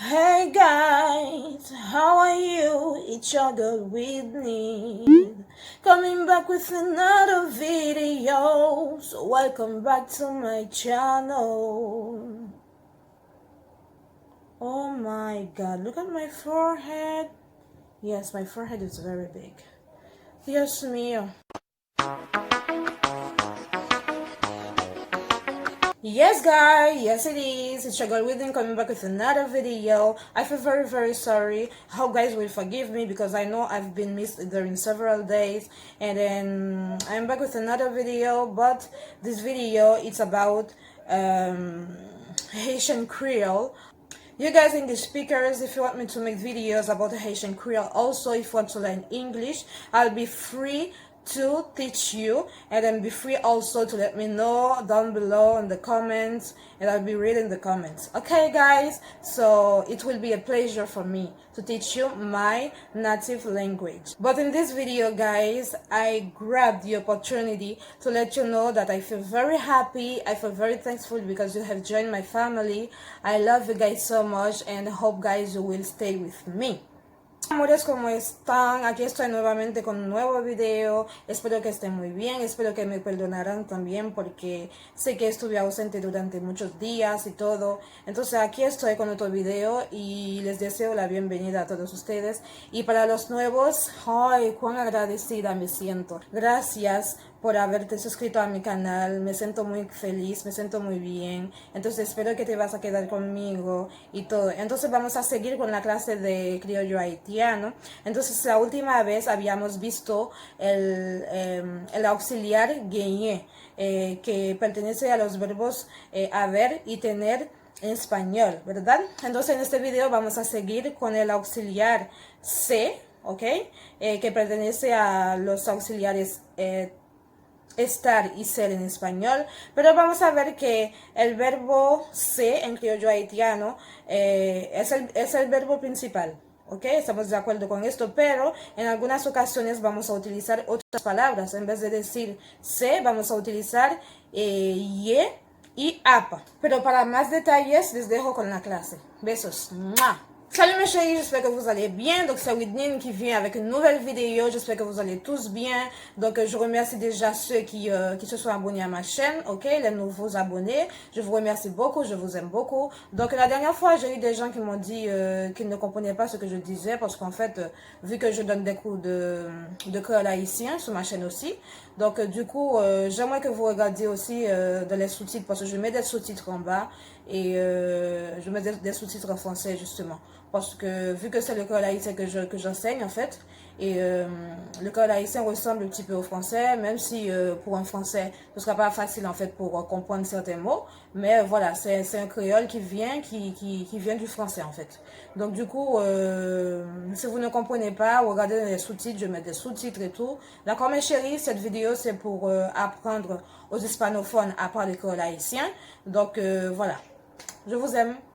Hey guys, how are you? It's your girl Whitney, coming back with another video. So welcome back to my channel. Oh my god, look at my forehead. Yes, my forehead is very big. Dios mío. Yes guys, yes it is. It's your girl Within coming back with another video. I feel very sorry. I hope guys will forgive me because I know I've been missed during several days, and then I'm back with another video. But this video it's about Haitian Creole. You guys English speakers, if you want me to make videos about Haitian Creole, also if you want to learn English, I'll be free to teach you, and then be free also to let me know down below in the comments, and I'll be reading the comments. Okay guys, so it will be a pleasure for me to teach you my native language. But in this video guys, I grabbed the opportunity to let you know that I feel very happy, I feel very thankful because you have joined my family. I love you guys so much and hope guys you will stay with me. Amores, ¿cómo están? Aquí estoy nuevamente con un nuevo video. Espero que estén muy bien, espero que me perdonarán también porque sé que estuve ausente durante muchos días y todo. Entonces aquí estoy con otro video y les deseo la bienvenida a todos ustedes. Y para los nuevos, ¡ay, cuán agradecida me siento! Gracias por haberte suscrito a mi canal, me siento muy feliz, me siento muy bien, entonces espero que te vas a quedar conmigo y todo. Entonces vamos a seguir con la clase de criollo haitiano. Entonces la última vez habíamos visto el auxiliar gagné, que pertenece a los verbos haber y tener en español, ¿verdad? Entonces en este video vamos a seguir con el auxiliar C, ¿ok? Que pertenece a los auxiliares estar y ser en español, pero vamos a ver que el verbo ser en criollo haitiano es el verbo principal. ¿Ok? Estamos de acuerdo con esto, pero en algunas ocasiones vamos a utilizar otras palabras. En vez de decir se, vamos a utilizar ye y apa. Pero para más detalles les dejo con la clase. Besos. ¡Mua! Salut mes chéris, j'espère que vous allez bien. Donc c'est Whitney qui vient avec une nouvelle vidéo. J'espère que vous allez tous bien. Donc je remercie déjà ceux qui se sont abonnés à ma chaîne, ok, les nouveaux abonnés. Je vous remercie beaucoup, je vous aime beaucoup. Donc la dernière fois, j'ai eu des gens qui m'ont dit qu'ils ne comprenaient pas ce que je disais parce qu'en fait, vu que je donne des cours de créole haïtien sur ma chaîne aussi, donc du coup, j'aimerais que vous regardiez aussi dans les sous-titres parce que je mets des sous-titres en bas et je mets des sous-titres en français justement. Parce que vu que c'est le créole haïtien que j'enseigne en fait, et le créole haïtien ressemble un petit peu au français, même si pour un français ce ne sera pas facile en fait pour comprendre certains mots, mais voilà, c'est un créole qui vient du français en fait. Donc du coup, si vous ne comprenez pas, regardez les sous-titres, je mets des sous-titres et tout. D'accord mes chéris, cette vidéo c'est pour apprendre aux hispanophones à parler créole haïtien. Donc voilà, je vous aime.